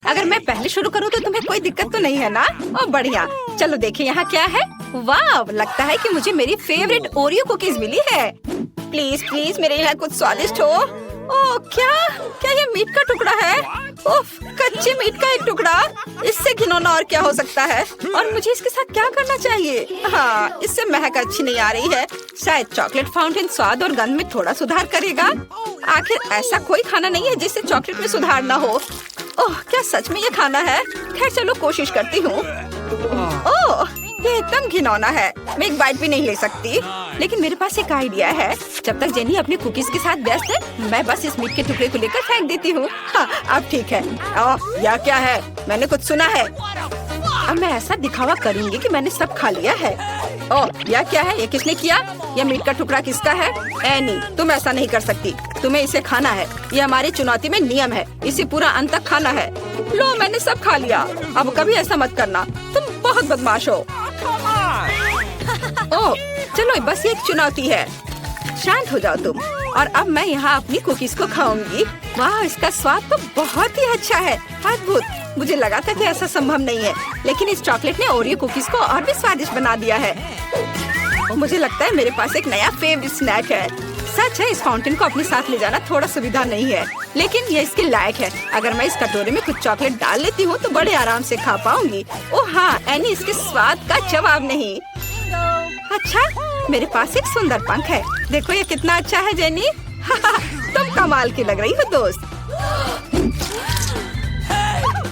अगर मैं पहले शुरू करूँ तो तुम्हें कोई दिक्कत तो नहीं है ना? ओ बढ़िया, चलो देखिए यहाँ क्या है। वाह, लगता है कि मुझे मेरी फेवरेट ओरियो कुकीज मिली है। प्लीज प्लीज मेरे यहाँ कुछ स्वादिष्ट हो। ओह क्या क्या ये मीट का टुकड़ा है? उफ, कच्चे मीट का एक टुकड़ा, इससे घिनौना और क्या हो सकता है? और मुझे इसके साथ क्या करना चाहिए? हाँ, इससे महक अच्छी नहीं आ रही है। शायद चॉकलेट फाउंटेन स्वाद और गंध में थोड़ा सुधार करेगा। आखिर ऐसा कोई खाना नहीं है जिससे चॉकलेट में सुधार न हो। ओह, क्या सच में ये खाना है? खैर चलो कोशिश करती हूँ। ओह, ये एकदम घिनौना है, मैं एक बाइट भी नहीं ले सकती। लेकिन मेरे पास एक आइडिया है। जब तक जेनी अपनी कुकीज के साथ व्यस्त है, मैं बस इस मीट के टुकड़े को लेकर फेंक देती हूँ। हाँ, अब ठीक है। ओह, यह क्या है? मैंने कुछ सुना है। अब मैं ऐसा दिखावा करूँगी कि मैंने सब खा लिया है। ओह, यह क्या है? ये किसने किया? यह मीट का टुकड़ा किसका है? एनी, तुम ऐसा नहीं कर सकती। तुम्हें इसे खाना है। ये हमारी चुनौती में नियम है। इसे पूरा अंत तक खाना है। लो, मैंने सब खा लिया। अब कभी ऐसा मत करना। तुम बहुत बदमाश हो। ओह, चलो बस ये एक चुनौती है। शांत हो जाओ तुम। और अब मैं यहाँ अपनी कुकीज को खाऊंगी। वाह, इसका स्वाद तो बहुत ही अच्छा है। अद्भुत। मुझे लगा था कि ऐसा संभव नहीं है, लेकिन इस चॉकलेट ने ओरियो कुकीज को और भी स्वादिष्ट बना दिया है। और मुझे लगता है मेरे पास एक नया फेवरेट स्नैक है। सच है, इस फाउंटेन को अपने साथ ले जाना थोड़ा सुविधा नहीं है, लेकिन ये इसके लायक है। अगर मैं इस कटोरे में कुछ चॉकलेट डाल लेती हूँ तो बड़े आराम से खा पाऊंगी। ओह हाँ, एनी, इसके स्वाद का जवाब नहीं। अच्छा, मेरे पास एक सुंदर पंख है। देखो ये कितना अच्छा है जेनी। तुम कमाल की लग रही हो दोस्त।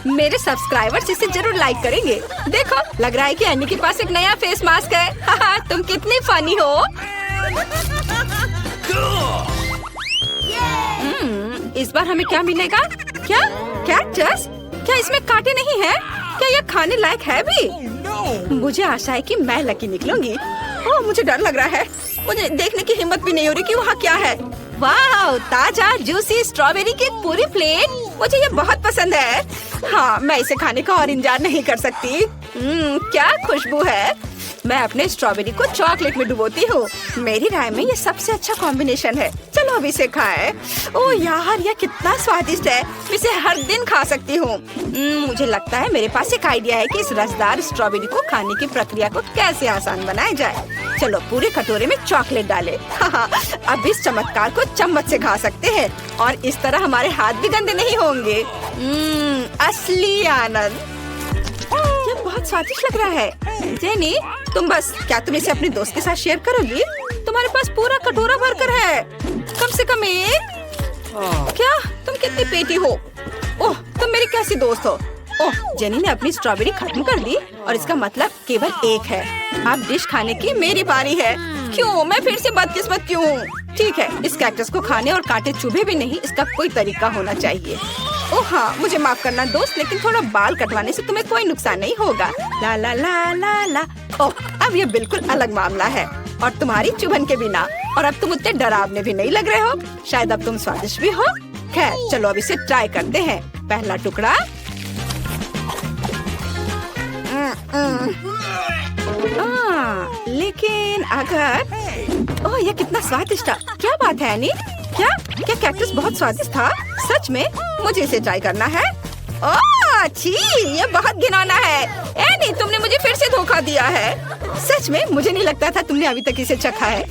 मेरे सब्सक्राइबर्स इसे जरूर लाइक करेंगे। देखो, लग रहा है कि एनी के पास एक नया फेस मास्क है। तुम कितनी फनी हो। इस बार हमें क्या मिलेगा? क्या कैक्टस? क्या इसमें कांटे नहीं है? क्या यह खाने लायक है भी? मुझे आशा है कि मैं लकी निकलूंगी। ओह, मुझे डर लग रहा है। मुझे देखने की हिम्मत भी नहीं हो रही कि वहाँ क्या है। वाह, ताजा जूसी स्ट्रॉबेरी की पूरी प्लेट। मुझे ये बहुत पसंद है। हाँ, मैं इसे खाने का और इंतजार नहीं कर सकती। क्या खुशबू है। मैं अपने स्ट्रॉबेरी को चॉकलेट में डुबोती हूँ। मेरी राय में ये सबसे अच्छा कॉम्बिनेशन है। चलो अभी इसे खाएं। ओह यार, यह कितना स्वादिष्ट है। मैं इसे हर दिन खा सकती हूँ। मुझे लगता है मेरे पास एक आइडिया है कि इस रसदार स्ट्रॉबेरी को खाने की प्रक्रिया को कैसे आसान बनाया जाए। चलो पूरे कटोरे में चॉकलेट डालें। हाँ, अब इस चमत्कार को चम्मच से खा सकते हैं और इस तरह हमारे हाथ भी गंदे नहीं होंगे। असली आनंद। ये बहुत स्वादिष्ट लग रहा है। जेनी, क्या तुम इसे अपने दोस्त के साथ शेयर करोगी? तुम्हारे पास पूरा कटोरा भरकर है। कम से कम एक। क्या तुम कितनी पेटी हो? ओह, तुम मेरी कैसी दोस्त हो? ओह, जेनी ने अपनी स्ट्रॉबेरी खत्म कर दी और इसका मतलब केवल एक है। अब डिश खाने की मेरी बारी है। क्यों? मैं फिर से बदकिस्मत क्यों हूँ? ठीक है, इस कैक्टस को खाने और कांटे चुभे भी नहीं, इसका कोई तरीका होना चाहिए। ओह हाँ, मुझे माफ करना दोस्त, लेकिन थोड़ा बाल कटवाने से तुम्हें कोई नुकसान नहीं होगा। ला ला ला ला ला। ओह, अब ये बिल्कुल अलग मामला है और तुम्हारी चुभन के बिना। और अब तुम उतने डरावने भी नहीं लग रहे हो। शायद अब तुम स्वादिष्ट भी हो। खैर चलो अब इसे ट्राई करते हैं। पहला टुकड़ा। लेकिन अगर ओह, ये कितना स्वादिष्ट था। क्या बात है एनी? क्या कैक्टस बहुत स्वादिष्ट था? सच में? मुझे इसे ट्राई करना है। ओह छी, ये बहुत घिनौना है। एनी, तुमने मुझे फिर से धोखा दिया है। सच में? मुझे नहीं लगता था तुमने अभी तक इसे चखा है।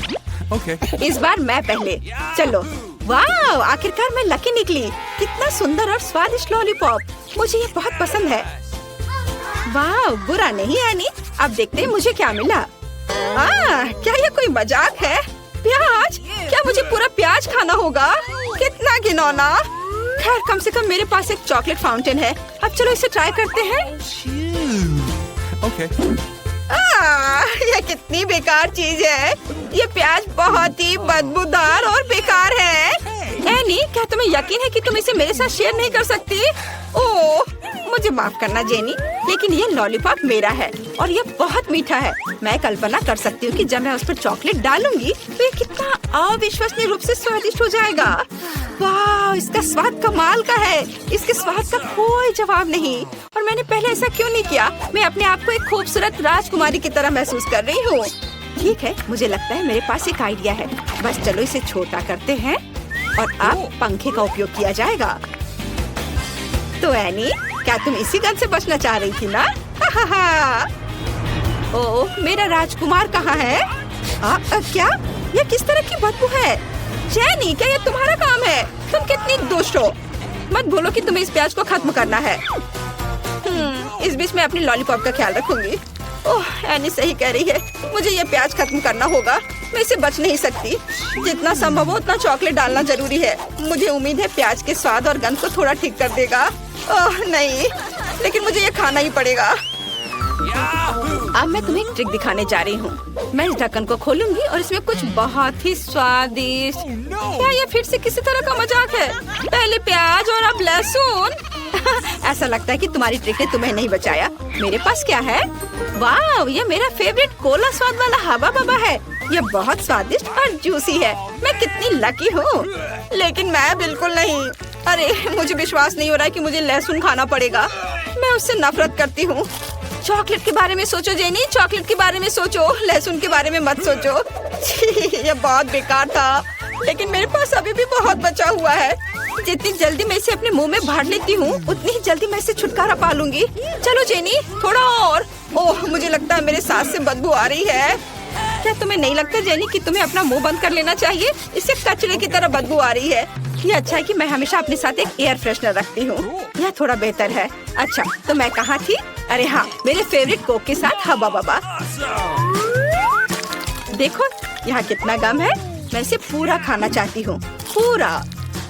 इस बार मैं पहले। चलो। वाह, आखिरकार मैं लकी निकली। कितना सुंदर और स्वादिष्ट लॉलीपॉप। मुझे ये बहुत पसंद है। वाह, बुरा नहीं एनी। अब देखते हैं मुझे क्या मिला। क्या ये कोई मजाक है? प्याज? क्या मुझे पूरा प्याज खाना होगा? कितना घिनौना। खैर, कम से कम मेरे पास एक चॉकलेट फाउंटेन है। अब चलो इसे ट्राई करते हैं। ये कितनी बेकार चीज है। ये प्याज बहुत ही बदबूदार और बेकार है। एनी, क्या तुम्हें यकीन है कि तुम इसे मेरे साथ शेयर नहीं कर सकती? ओह, मुझे माफ करना जेनी, लेकिन ये लॉलीपॉप मेरा है और ये बहुत मीठा है। मैं कल्पना कर सकती हूँ कि जब मैं उस पर चॉकलेट डालूंगी तो ये कितना अविश्वसनीय रूप से स्वादिष्ट हो जाएगा। वाह, इसका स्वाद कमाल का है। इसके स्वाद का कोई जवाब नहीं। और मैंने पहले ऐसा क्यों नहीं किया? मैं अपने आप को एक खूबसूरत राजकुमारी की तरह महसूस कर रही हूँ। ठीक है, मुझे लगता है मेरे पास एक आइडिया है। बस चलो इसे छोटा करते हैं और अब पंखे का उपयोग किया जाएगा। तो एनी, क्या तुम इसी गन से बचना चाह रही थी ना? ओह, मेरा राजकुमार कहाँ है? क्या? ये किस तरह की बदबू है? जेनी, क्या ये तुम्हारा काम है? तुम कितनी दुष्ट हो। मत भूलो कि तुम्हें इस प्याज को खत्म करना है। इस बीच मैं अपनी लॉलीपॉप का ख्याल रखूंगी। ओह, एनी सही कह रही है, मुझे ये प्याज खत्म करना होगा। मैं इसे बच नहीं सकती। जितना संभव हो उतना चॉकलेट डालना जरूरी है। मुझे उम्मीद है प्याज के स्वाद और गंध को थोड़ा ठीक कर देगा। ओह नहीं, लेकिन मुझे ये खाना ही पड़ेगा। अब मैं तुम्हें एक ट्रिक दिखाने जा रही हूँ। मैं इस ढक्कन को खोलूंगी और इसमें कुछ बहुत ही स्वादिष्ट। क्या ये फिर से किसी तरह का मजाक है? पहले प्याज और अब लहसुन। ऐसा लगता है कि तुम्हारी ट्रिक ने तुम्हें नहीं बचाया। मेरे पास क्या है? वाह, ये मेरा फेवरेट कोला स्वाद वाला हवा बाबा है। ये बहुत स्वादिष्ट और जूसी है। मैं कितनी लकी हूँ। लेकिन मैं बिल्कुल नहीं। अरे, मुझे विश्वास नहीं हो रहा है कि मुझे लहसुन खाना पड़ेगा। मैं उससे नफरत करती हूँ। चॉकलेट के बारे में सोचो जेनी, चॉकलेट के बारे में सोचो, लहसुन के बारे में मत सोचो। ये बहुत बेकार था, लेकिन मेरे पास अभी भी बहुत बचा हुआ है। जितनी जल्दी मैं इसे अपने मुंह में भर लेती हूँ, उतनी ही जल्दी मैं इसे छुटकारा पा लूंगी। चलो जेनी, थोड़ा और। ओह, मुझे लगता है मेरे सांस से बदबू आ रही है। क्या तुम्हें नहीं लगता जेनी कि तुम्हें अपना मुंह बंद कर लेना चाहिए? इससे कचरे की तरह बदबू आ रही है। ये अच्छा है कि मैं हमेशा अपने साथ एक एयर फ्रेशनर रखती हूँ। यह थोड़ा बेहतर है। अच्छा, तो मैं कहाँ थी? अरे हाँ, मेरे फेवरेट कोक के साथ हवा बाबा। देखो यहाँ कितना गम है। मैं इसे पूरा खाना चाहती हूँ, पूरा।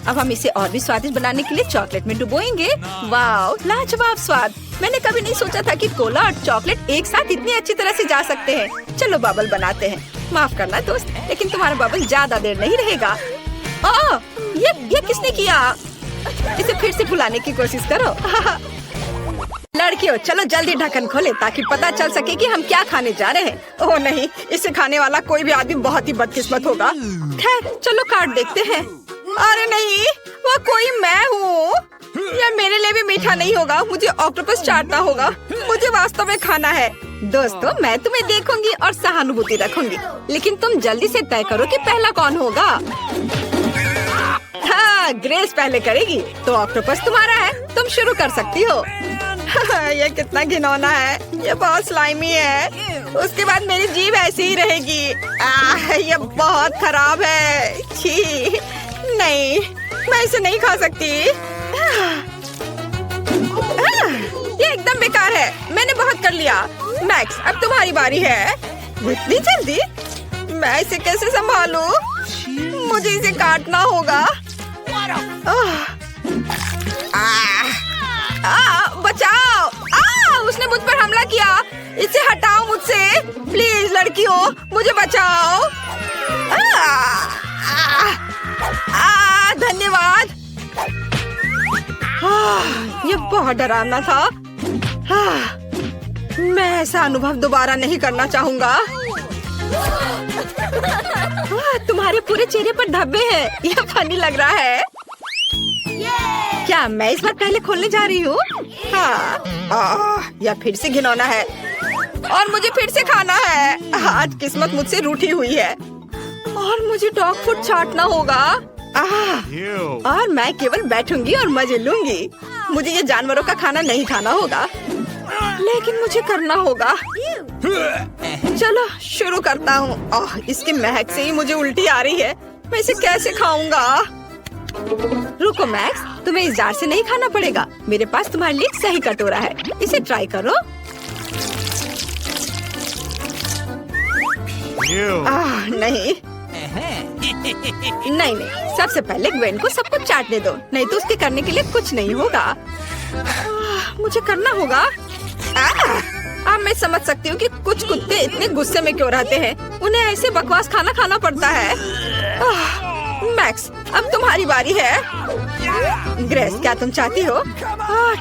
अब हम इसे और भी स्वादिष्ट बनाने के लिए चॉकलेट में डुबोएंगे। वाह, लाजवाब स्वाद। मैंने कभी नहीं सोचा था कि कोला और चॉकलेट एक साथ इतनी अच्छी तरह से जा सकते हैं। चलो बबल बनाते हैं। माफ करना दोस्त, लेकिन तुम्हारा बबल ज्यादा देर नहीं रहेगा। ओह, ये किसने किया? इसे फिर से फुलाने की कोशिश करो। लड़कियों, चलो जल्दी ढक्कन खोले ताकि पता चल सके कि हम क्या खाने जा रहे हैं। ओह नहीं, इसे खाने वाला कोई भी आदमी बहुत ही बदकिस्मत होगा। खैर, चलो काट देखते हैं। अरे नहीं, वो कोई मैं हूँ। यह मेरे लिए भी मीठा नहीं होगा। मुझे ऑक्टोपस चाटना होगा। मुझे वास्तव में खाना है। दोस्तों, मैं तुम्हें देखूंगी और सहानुभूति रखूंगी, लेकिन तुम जल्दी से तय करो कि पहला कौन होगा। हाँ, ग्रेस पहले करेगी, तो ऑक्टोपस तुम्हारा है। तुम शुरू कर सकती हो। ये कितना घिनौना है। ये बहुत स्लाइमी है। उसके बाद मेरी जीभ ऐसी ही रहेगी। ये बहुत खराब है। छी, नहीं, मैं इसे नहीं खा सकती। ये एकदम बेकार है। मैंने बहुत कर लिया। मैक्स, अब तुम्हारी बारी है। इतनी जल्दी? मैं इसे कैसे संभालूं? मुझे इसे काटना होगा। बचाओ! उसने मुझ पर हमला किया। इसे हटाओ मुझसे, प्लीज लड़कियों, मुझे बचाओ। धन्यवाद। ये बहुत डरावना था। मैं ऐसा अनुभव दोबारा नहीं करना चाहूँगा। तुम्हारे पूरे चेहरे पर धब्बे हैं। यह फनी लग रहा है। क्या मैं इस बार पहले खोलने जा रही हूँ? हाँ, यह फिर से घिनौना है और मुझे फिर से खाना है। आज किस्मत मुझसे रूठी हुई है और मुझे डॉग फूड चाटना होगा। और मैं केवल बैठूंगी और मजे लूंगी। मुझे ये जानवरों का खाना नहीं खाना होगा, लेकिन मुझे करना होगा। चलो शुरू करता हूँ। इसकी महक से ही मुझे उल्टी आ रही है। मैं इसे कैसे खाऊंगा? रुको मैक्स, तुम्हें इस जार से नहीं खाना पड़ेगा। मेरे पास तुम्हारे लिए सही कटोरा है। इसे ट्राई करो। नहीं नहीं, सबसे पहले ग्वेन को सब कुछ चाटने दो, नहीं तो उसके करने के लिए कुछ नहीं होगा। मुझे करना होगा। अब मैं समझ सकती हूँ कि कुछ कुत्ते इतने गुस्से में क्यों रहते हैं। उन्हें ऐसे बकवास खाना खाना पड़ता है। मैक्स, अब तुम्हारी बारी है। ग्रेस, क्या तुम चाहती हो?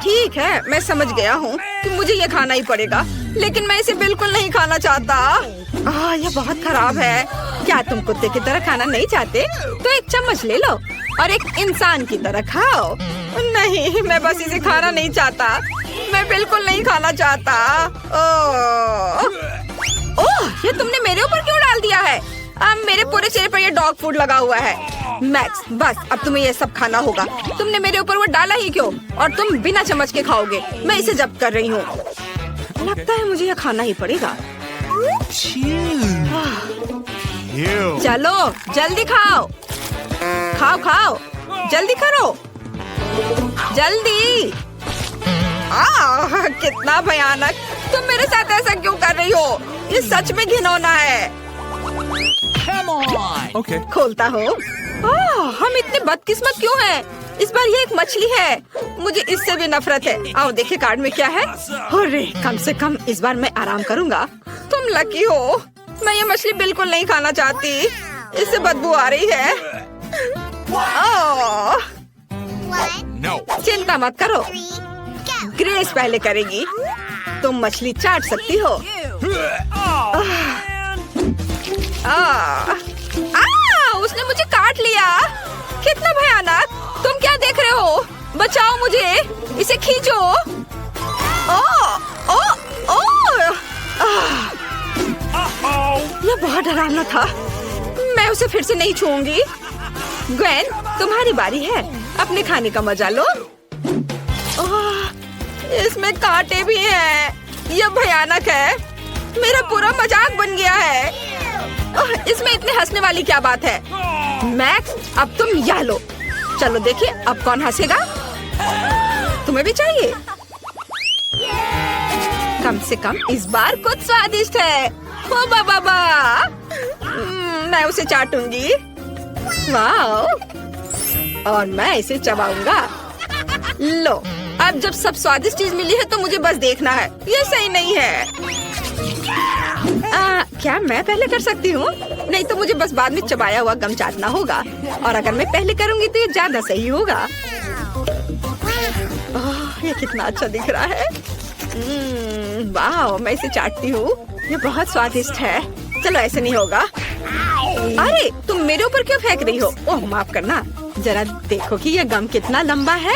ठीक है, मैं समझ गया हूँ कि मुझे ये खाना ही पड़ेगा, लेकिन मैं इसे बिल्कुल नहीं खाना चाहता। ये बहुत खराब है। क्या तुम कुत्ते की तरह खाना नहीं चाहते? तो एक चम्मच ले लो और एक इंसान की तरह खाओ। नहीं, मैं बस इसे खाना नहीं चाहता। मैं बिल्कुल नहीं खाना चाहता। ओह, ये तुमने मेरे ऊपर क्यों डाल दिया है? अब मेरे पूरे चेहरे पर ये डॉग फूड लगा हुआ है। मैक्स, बस अब तुम्हें ये सब खाना होगा। तुमने मेरे ऊपर वो डाला ही क्यों? और तुम बिना चम्मच के खाओगे। मैं इसे जब्त कर रही हूँ। लगता है मुझे यह खाना ही पड़ेगा। चलो जल्दी खाओ, खाओ खाओ, जल्दी करो, जल्दी। कितना भयानक! तुम मेरे साथ ऐसा क्यों कर रही हो? ये सच में घिनौना है। Okay. खोलता हो। हम इतने बदकिस्मत क्यों हैं? इस बार ये एक मछली है। मुझे इससे भी नफरत है। आओ देखे कार्ड में क्या है। अरे कम से कम इस बार मैं आराम करूंगा। तुम लकी हो। मैं ये मछली बिल्कुल नहीं खाना चाहती। इससे बदबू आ रही है। No. चिंता मत करो, ग्रेस पहले करेगी। तुम मछली चाट सकती हो। उसने मुझे काट लिया। कितना भयानक! तुम क्या देख रहे हो? बचाओ मुझे, इसे खींचो। यह बहुत डरावना था। मैं उसे फिर से नहीं छूऊंगी। ग्वेन, तुम्हारी बारी है। अपने खाने का मजा लो। इसमें कांटे भी हैं। यह भयानक है। मेरा पूरा मजाक बन गया है। इसमें इतने हंसने वाली क्या बात है? मैक्स, अब तुम यह लो। चलो देखिए अब कौन हंसेगा। तुम्हें भी चाहिए? कम से कम इस बार कुछ स्वादिष्ट है। ओ बाबा, मैं उसे चाटूंगी। वाह! और मैं इसे चबाऊंगा। लो, अब जब सब स्वादिष्ट चीज मिली है तो मुझे बस देखना है। ये सही नहीं है। क्या मैं पहले कर सकती हूँ? नहीं तो मुझे बस बाद में चबाया हुआ गम चाटना होगा। और अगर मैं पहले करूँगी तो ये ज्यादा सही होगा। ये कितना अच्छा दिख रहा है। वाह, मैं इसे चाटती हूँ। ये बहुत स्वादिष्ट है। चलो ऐसे नहीं होगा। अरे तुम मेरे ऊपर क्यों फेंक रही हो? ओह माफ करना। जरा देखो कि ये गम कितना लंबा है।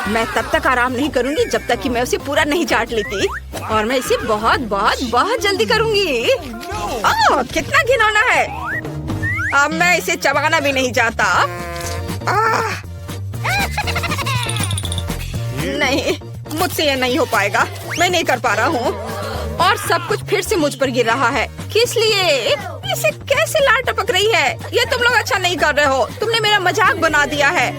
मैं तब तक आराम नहीं करूंगी जब तक कि मैं उसे पूरा नहीं चाट लेती। और मैं इसे बहुत बहुत बहुत जल्दी करूंगी। ओह कितना घिनौना है। अब मैं इसे चबाना भी नहीं चाहता। नहीं, मुझसे ये नहीं हो पाएगा। मैं नहीं कर पा रहा हूँ। और सब कुछ फिर से मुझ पर गिर रहा है। किस लिए? इसे कैसे लार टपक रही है? ये तुम लोग अच्छा नहीं कर रहे हो। तुमने मेरा मजाक बना दिया है।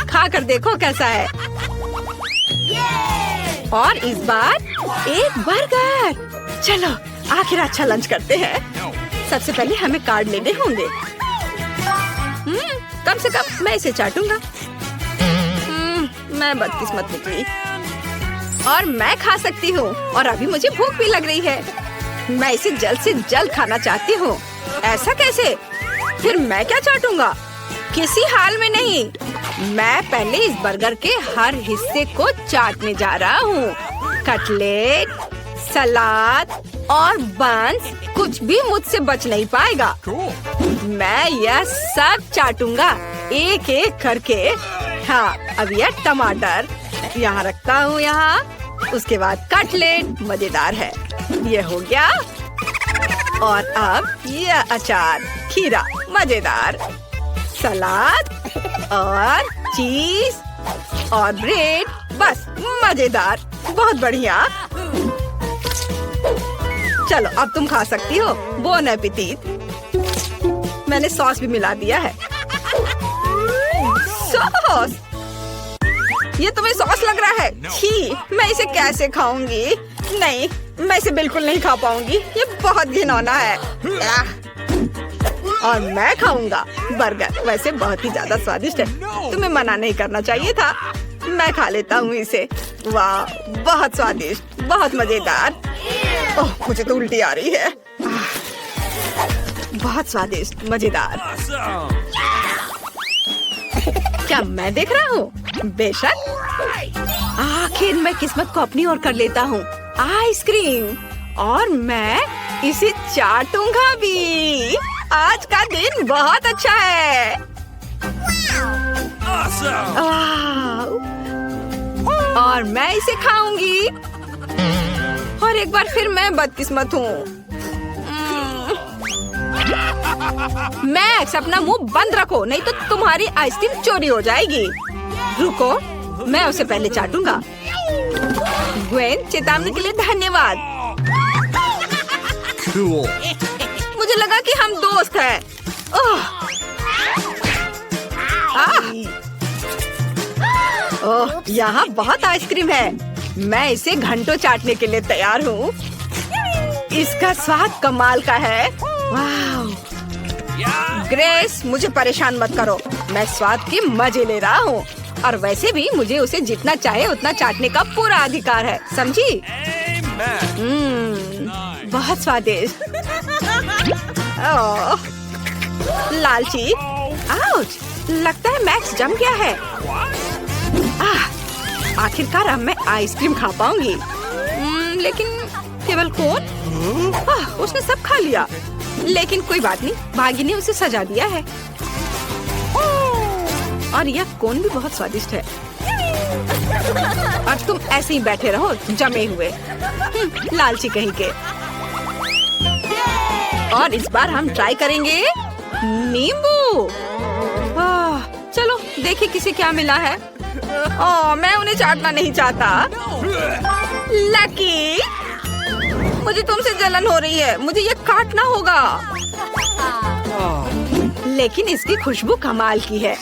खा कर देखो कैसा है। और इस बार एक बर्गर। चलो आखिर अच्छा लंच करते हैं। सबसे पहले हमें कार्ड लेने होंगे। कम से कम मैं इसे चाटूंगा। मैं बदकिस्मत निकली। और मैं खा सकती हूँ। और अभी मुझे भूख भी लग रही है। मैं इसे जल्द से जल्द खाना चाहती हूँ। ऐसा कैसे? फिर मैं क्या चाटूंगा? किसी हाल में नहीं। मैं पहले इस बर्गर के हर हिस्से को चाटने जा रहा हूँ। कटलेट, सलाद और बंस, कुछ भी मुझसे बच नहीं पाएगा। मैं यह सब चाटूंगा एक एक करके। हाँ, अब यह टमाटर यहाँ रखता हूँ। यहाँ उसके बाद कटलेट मजेदार है। ये हो गया। और अब यह अचार, खीरा मजेदार, सलाद और चीज और ब्रेड, बस मजेदार, बहुत बढ़िया। चलो अब तुम खा सकती हो। Bone appétit. मैंने सॉस भी मिला दिया है। सॉस? ये तुम्हें सॉस लग रहा है? छी, मैं इसे कैसे खाऊंगी? नहीं, मैं इसे बिल्कुल नहीं खा पाऊंगी। ये बहुत घिनौना है। और मैं खाऊंगा बर्गर। वैसे बहुत ही ज्यादा स्वादिष्ट है। तुम्हें मना नहीं करना चाहिए था। मैं खा लेता हूँ इसे। वाह, बहुत स्वादिष्ट, बहुत मजेदार। ओह, मुझे तो उल्टी आ रही है। बहुत स्वादिष्ट, मजेदार। क्या मैं देख रहा हूँ? बेशक। आखिर मैं किस्मत को अपनी ओर कर लेता हूँ। आइसक्रीम। और मैं इसे चाटूंगा भी। आज का दिन बहुत अच्छा है। और मैं इसे खाऊंगी। और एक बार फिर मैं बदकिस्मत हूँ। मैक्स, अपना मुंह बंद रखो, नहीं तो तुम्हारी आइसक्रीम चोरी हो जाएगी। रुको, मैं उसे पहले चाटूंगा। ग्वेन, चेतावनी के लिए धन्यवाद। Cool. मुझे लगा कि हम दोस्त हैं। ओह, ओह, यहाँ बहुत आइसक्रीम है। मैं इसे घंटों चाटने के लिए तैयार हूँ। इसका स्वाद कमाल का है। वाह! ग्रेस, मुझे परेशान मत करो। मैं स्वाद के मजे ले रहा हूँ और वैसे भी मुझे उसे जितना चाहे उतना चाटने का पूरा अधिकार है, समझी? बहुत स्वादिष्ट। ओह, लालची। आउच! लगता है मैक्स जम गया है। आखिरकार अब मैं आइसक्रीम खा पाऊंगी। लेकिन केवल कौन? उसने सब खा लिया। लेकिन कोई बात नहीं, भागी ने उसे सजा दिया है। और यह कोन भी बहुत स्वादिष्ट है। और तुम ऐसे ही बैठे रहो जमे हुए, लालची कहीं के। और इस बार हम ट्राई करेंगे नींबू। चलो देखिए किसे क्या मिला है। मैं उन्हें चाटना नहीं चाहता। लकी, मुझे तुमसे जलन हो रही है। मुझे ये काटना होगा। लेकिन इसकी खुशबू कमाल की है,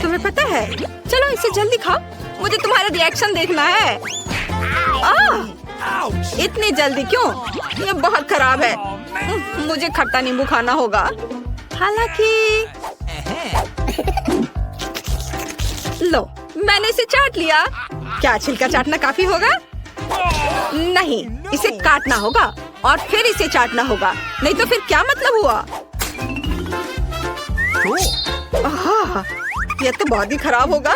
तुम्हें पता है? चलो इसे जल्दी खाओ, मुझे तुम्हारा रिएक्शन देखना है। इतनी जल्दी क्यों? ये बहुत खराब है। मुझे खट्टा नींबू खाना होगा। हालांकि लो, मैंने इसे चाट लिया। क्या छिलका चाटना काफी होगा? नहीं, इसे काटना होगा और फिर इसे चाटना होगा, नहीं तो फिर क्या मतलब हुआ? यह तो बहुत ही खराब होगा।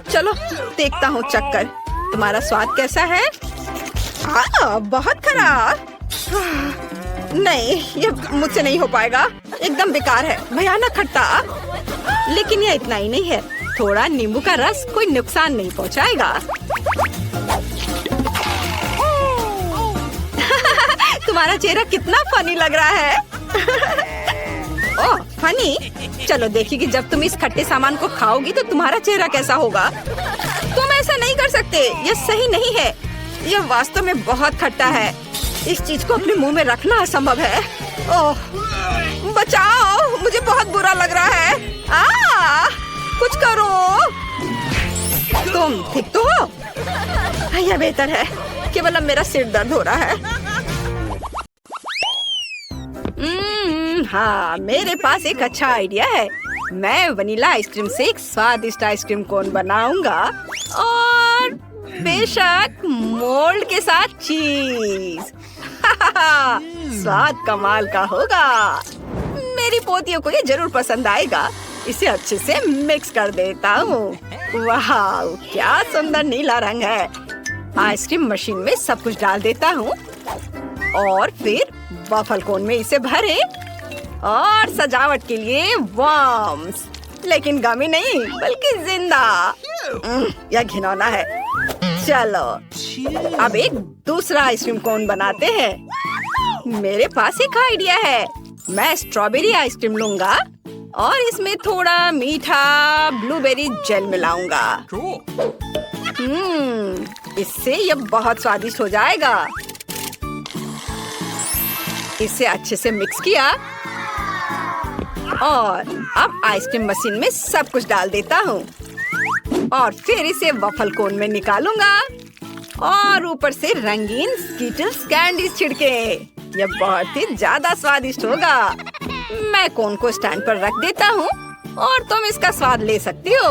चलो देखता हूँ चक्कर। तुम्हारा स्वाद कैसा है? बहुत खराब। नहीं, ये मुझसे नहीं हो पाएगा। एकदम बेकार है, भयानक खट्टा। लेकिन यह इतना ही नहीं है, थोड़ा नींबू का रस कोई नुकसान नहीं पहुँचाएगा। तुम्हारा चेहरा कितना फनी लग रहा है। ओह, फनी? चलो देखिए कि जब तुम इस खट्टे सामान को खाओगी तो तुम्हारा चेहरा कैसा होगा। तुम ऐसा नहीं कर सकते, यह सही नहीं है। यह वास्तव में बहुत खट्टा है। इस चीज को अपने मुंह में रखना असंभव है। ओह, बचाओ, मुझे बहुत बुरा लग रहा है। कुछ करो। तुम ठीक तो हो? यह बेहतर है, केवल अब मेरा सिर दर्द हो रहा है। हाँ, मेरे पास एक अच्छा आइडिया है। मैं वनीला आइसक्रीम से एक स्वादिष्ट आइसक्रीम कोन बनाऊंगा और बेशक मोल्ड के साथ चीज। स्वाद कमाल का होगा। मेरी पोतियों को ये जरूर पसंद आएगा। इसे अच्छे से मिक्स कर देता हूँ। वाह, क्या सुंदर नीला रंग है। आइसक्रीम मशीन में सब कुछ डाल देता हूँ और फिर वॉफल कोन में इसे भरे और सजावट के लिए वर्म्स, लेकिन गमी नहीं बल्कि जिंदा। यह घिनौना है। चलो अब एक दूसरा आइसक्रीम कोन बनाते हैं। मेरे पास एक आइडिया है। मैं स्ट्रॉबेरी आइसक्रीम लूंगा और इसमें थोड़ा मीठा ब्लूबेरी जेल मिलाऊंगा। इससे यह बहुत स्वादिष्ट हो जाएगा। इसे अच्छे से मिक्स किया और अब आइसक्रीम मशीन में सब कुछ डाल देता हूँ और फिर इसे वफल कोन में निकालूंगा और ऊपर से रंगीन स्कीटल्स कैंडीज छिड़के। यह बहुत ही ज्यादा स्वादिष्ट होगा। मैं कोन को स्टैंड पर रख देता हूँ और तुम इसका स्वाद ले सकती हो।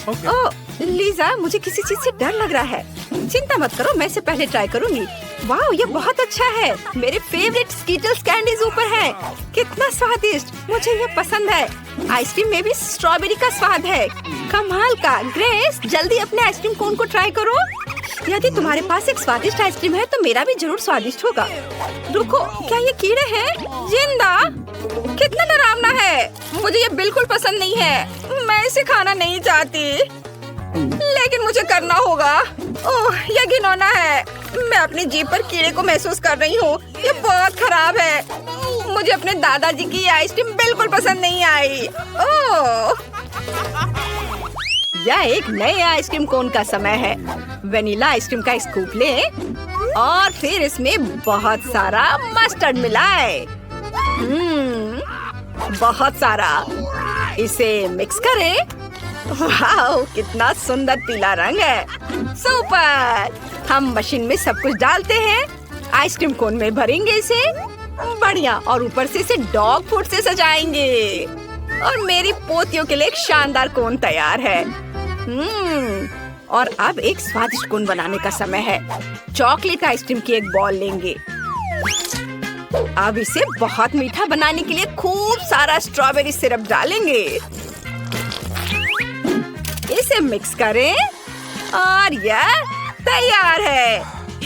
ओह लीजा, मुझे किसी चीज से डर लग रहा है। चिंता मत करो, मैं इसे पहले ट्राई करूंगी। वाह, ये बहुत अच्छा है। मेरे फेवरेट स्कीटल्स कैंडीज ऊपर है। कितना स्वादिष्ट, मुझे ये पसंद है। आइसक्रीम में भी स्ट्रॉबेरी का स्वाद है। कमाल का। ग्रेस, जल्दी अपने आइसक्रीम कोन को ट्राई करो। यदि तुम्हारे पास एक स्वादिष्ट आइसक्रीम है तो मेरा भी जरूर स्वादिष्ट होगा। रुको, क्या ये कीड़े हैं? जिंदा? कितना डरावना है। मुझे ये बिल्कुल पसंद नहीं है। मैं इसे खाना नहीं चाहती। लेकिन मुझे करना होगा। ओह, यह घिनौना है। मैं अपनी जीभ पर कीड़े को महसूस कर रही हूँ। ये बहुत खराब है। मुझे अपने दादाजी की आइसक्रीम बिल्कुल पसंद नहीं आई। ओह, यह एक नए आइसक्रीम कोन का समय है। वेनिला आइसक्रीम का स्कूप लें और फिर इसमें बहुत सारा मस्टर्ड मिलाएं। बहुत सारा। इसे मिक्स करें। वाह, कितना सुंदर पीला रंग है। सुपर। हम मशीन में सब कुछ डालते हैं। आइसक्रीम कोन में भरेंगे इसे। बढ़िया। और ऊपर से इसे डॉग फूड से सजाएंगे। और मेरी पोतियों के लिए एक शानदार कोन तैयार है। और अब एक स्वादिष्ट कोन बनाने का समय है। चॉकलेट आइसक्रीम की एक बॉल लेंगे। अब इसे बहुत मीठा बनाने के लिए खूब सारा स्ट्रॉबेरी सिरप डालेंगे। इसे मिक्स करें और यह तैयार है।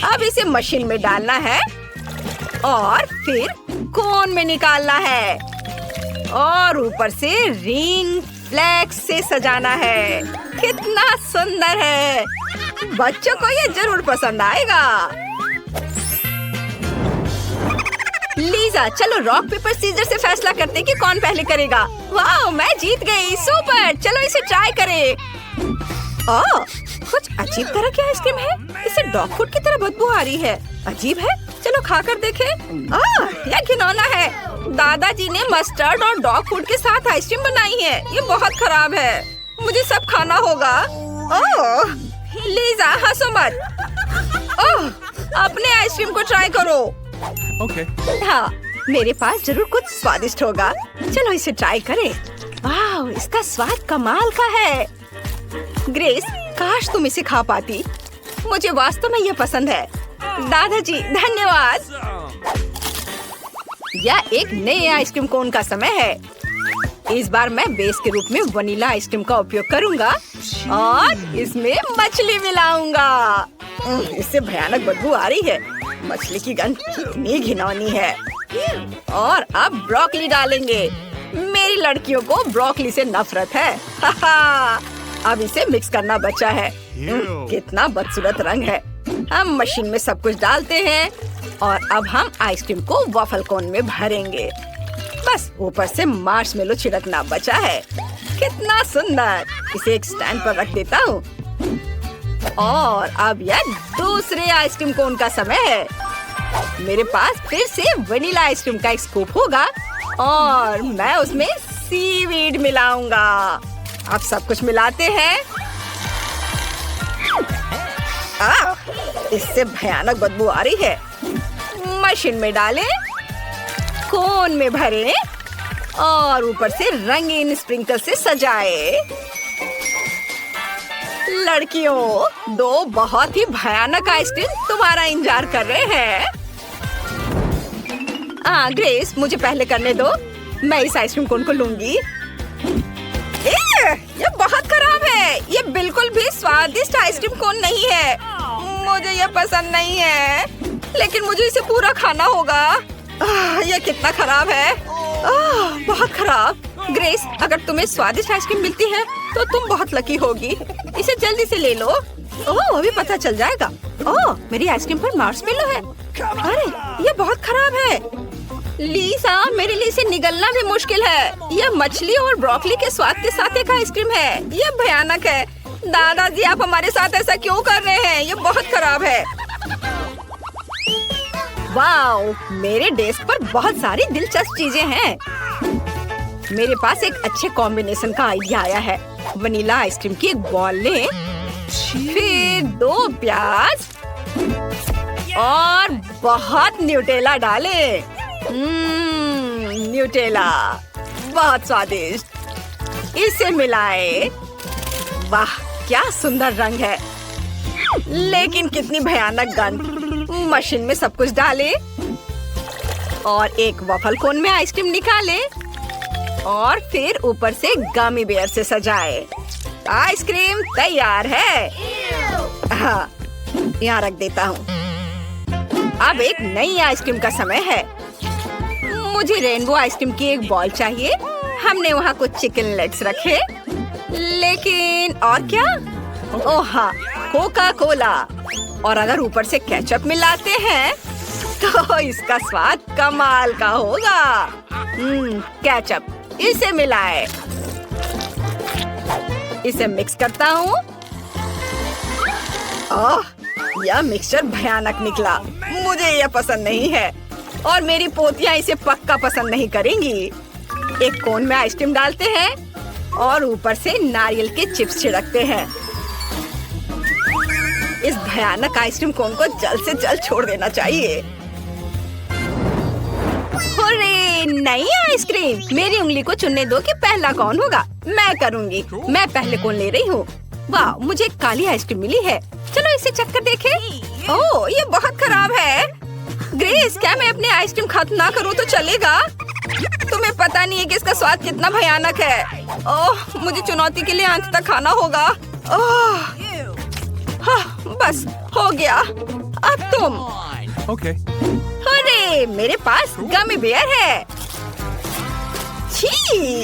अब इसे मशीन में डालना है और फिर कोन में निकालना है और ऊपर से रिंग फ्लेक्स से सजाना है। कितना सुंदर है। बच्चों को ये जरूर पसंद आएगा। लीजा, चलो रॉक पेपर सीजर से फैसला करते हैं कि कौन पहले करेगा। वाह, मैं जीत गई। सुपर। चलो इसे ट्राई करें। ओह, कुछ अजीब तरह की आइसक्रीम है। इसे डॉग फूड की तरह बदबू आ रही है। अजीब है। चलो खाकर देखें। यह घिनौना है। दादाजी ने मस्टर्ड और डॉग फूड के साथ आइसक्रीम बनाई है। ये बहुत खराब है। मुझे सब खाना होगा। ओह, लीजा हंसो मत। ओह, अपने आइसक्रीम को ट्राई करो। Okay. हाँ, मेरे पास जरूर कुछ स्वादिष्ट होगा। चलो इसे ट्राई करें। वाह, इसका स्वाद कमाल का है। ग्रेस, काश तुम इसे खा पाती। मुझे वास्तव में यह पसंद है। दादाजी धन्यवाद। यह एक नए आइसक्रीम कोन का समय है। इस बार मैं बेस के रूप में वनीला आइसक्रीम का उपयोग करूंगा और इसमें मछली मिलाऊंगा। इससे भयानक बदबू आ रही है। मछली की गंध कितनी घिनौनी है। और अब ब्रोकली डालेंगे। मेरी लड़कियों को ब्रोकली से नफरत है। अब इसे मिक्स करना बचा है। कितना बदसूरत रंग है। हम मशीन में सब कुछ डालते हैं और अब हम आइसक्रीम को वॉफल कोन में भरेंगे। बस ऊपर से मार्शमेलो छिड़कना बचा है। कितना सुंदर। इसे एक स्टैंड पर रख देता हूँ। और अब यह दूसरे आइसक्रीम कोन का समय है। मेरे पास फिर से वनीला आइसक्रीम का एक स्कूप होगा और मैं उसमें सीवीड मिलाऊंगा। अब सब कुछ मिलाते हैं। इससे भयानक बदबू आ रही है। मशीन में डालें, कोन में भरें और ऊपर से रंगीन स्प्रिंकल से सजाएं। लड़कियों, दो बहुत ही भयानक आइसक्रीम तुम्हारा इंतजार कर रहे हैं। ग्रेस, मुझे पहले करने दो। मैं इस आइसक्रीम कोन को लूंगी। ये बहुत खराब है। ये बिल्कुल भी स्वादिष्ट आइसक्रीम कोन नहीं है। मुझे ये पसंद नहीं है, लेकिन मुझे इसे पूरा खाना होगा। ये कितना खराब है। बहुत खराब। ग्रेस, अगर तुम्हें स्वादिष्ट आइसक्रीम मिलती है तो तुम बहुत लकी होगी। इसे जल्दी से ले लो। ओह, अभी पता चल जाएगा। ओह, मेरी आइसक्रीम पर मार्शमेलो है। अरे, ये बहुत खराब है। लीसा, मेरे लिए इसे निगलना भी मुश्किल है। यह मछली और ब्रोकली के स्वाद के साथ एक आइसक्रीम है। यह भयानक है। दादाजी, आप हमारे साथ ऐसा क्यों कर रहे हैं? ये बहुत खराब है। वाओ, मेरे डेस्क पर बहुत सारी दिलचस्प चीजें हैं। मेरे पास एक अच्छे कॉम्बिनेशन का आइडिया आया है। वनीला आइसक्रीम की एक बॉल लें, फिर 2 प्याज और बहुत न्यूटेला डालें। न्यूटेला बहुत स्वादिष्ट। इसे मिलाएं। वाह, क्या सुंदर रंग है, लेकिन कितनी भयानक गंध। मशीन में सब कुछ डालें और एक वॉफल कोन में आइसक्रीम निकालें और फिर ऊपर से गमी बेयर से सजाएं। आइसक्रीम तैयार है। हाँ, यहाँ रख देता हूँ। अब एक नई आइसक्रीम का समय है। मुझे रेनबो आइसक्रीम की एक बॉल चाहिए। हमने वहाँ कुछ चिकन लेग्स रखे, लेकिन और क्या? ओह हाँ, कोका कोला। और अगर ऊपर से केचप मिलाते हैं तो इसका स्वाद कमाल का होगा। केचप, इसे मिलाए। इसे मिक्स करता हूँ। ओह, यह मिक्सचर भयानक निकला। मुझे यह पसंद नहीं है और मेरी पोतियां इसे पक्का पसंद नहीं करेंगी। एक कोन में आइसक्रीम डालते हैं और ऊपर से नारियल के चिप्स छिड़कते हैं। इस भयानक आइसक्रीम कोन को जल्द से जल्द छोड़ देना चाहिए। अरे नई आइसक्रीम! मेरी उंगली को चुनने दो कि पहला कौन होगा। मैं करूंगी। मैं पहले कौन ले रही हूँ। वाह, मुझे काली आइसक्रीम मिली है। चलो इसे चख कर देखें। ओह, ये बहुत खराब है। ग्रेस, क्या मैं अपनी आइसक्रीम खत्म ना करूँ तो चलेगा? तुम्हें पता नहीं है कि इसका स्वाद कितना भयानक है। ओह, मुझे चुनौती के लिए अंत तक खाना होगा। ओह, हाँ, बस हो गया। अब तुम। Okay. अरे, मेरे पास गमी बेयर है। छी,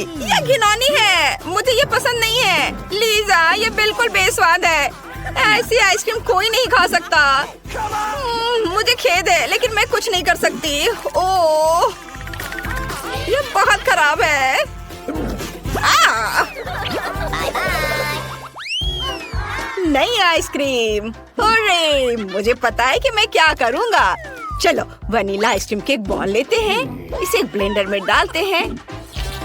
ये घिनौनी है। मुझे ये पसंद नहीं है। लीजा, ये बिल्कुल बेस्वाद है। ऐसी आइसक्रीम कोई नहीं खा सकता। मुझे खेद है, लेकिन मैं कुछ नहीं कर सकती। ओह, ये बहुत खराब है। नई आइसक्रीम। अरे, मुझे पता है कि मैं क्या करूँगा। चलो, वनीला आइसक्रीम के एक बॉल लेते हैं। इसे ब्लेंडर में डालते हैं।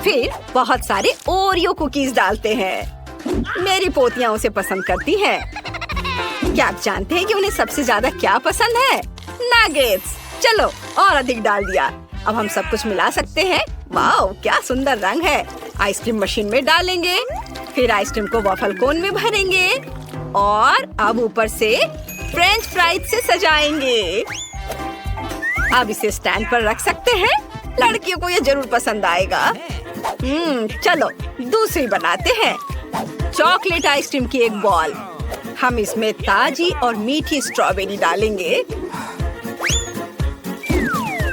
फिर बहुत सारे ओरियो कुकीज डालते हैं। मेरी पोतियां उसे पसंद करती हैं। क्या आप जानते हैं कि उन्हें सबसे ज्यादा क्या पसंद है? नगेट्स। चलो, और अधिक डाल दिया। अब हम सब कुछ मिला सकते हैं। वाओ, क्या सुंदर रंग है। आइसक्रीम मशीन में डालेंगे। फिर आइसक्रीम को वॉफल कोन में भरेंगे और अब ऊपर से फ्रेंच फ्राइज से सजाएंगे। अब इसे स्टैंड पर रख सकते हैं। लड़कियों को ये जरूर पसंद आएगा। चलो, दूसरी बनाते हैं। चॉकलेट आइसक्रीम की एक बॉल। हम इसमें ताजी और मीठी स्ट्रॉबेरी डालेंगे।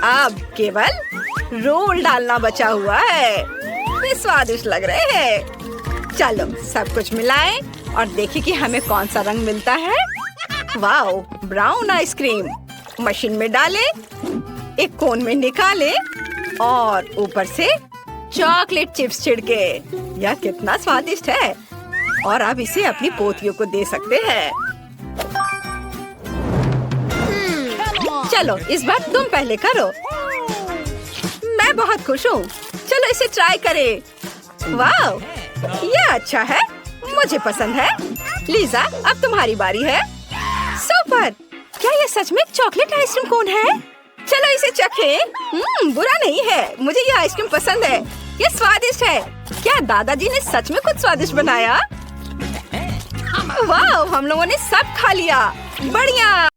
अब केवल रोल डालना बचा हुआ है। ये स्वादिष्ट लग रहे हैं। चलो, सब कुछ मिलाएं और देखिए कि हमें कौन सा रंग मिलता है। Wow, brown ice cream. मशीन में डालें, एक कोन में निकालें और ऊपर से चॉकलेट चिप्स छिड़के। यह कितना स्वादिष्ट है। और अब इसे अपनी पोतियों को दे सकते हैं। चलो, इस बार तुम पहले करो। मैं बहुत खुश हूँ। चलो, इसे ट्राई करें। वाओ, यह अच्छा है। मुझे पसंद है। लीजा, अब तुम्हारी बारी है। सुपर! क्या ये सच में चॉकलेट आइसक्रीम कोन है? चलो इसे चखें। बुरा नहीं है। मुझे ये आइसक्रीम पसंद है। ये स्वादिष्ट है। क्या दादाजी ने सच में कुछ स्वादिष्ट बनाया? वाह, हम लोगों ने सब खा लिया। बढ़िया।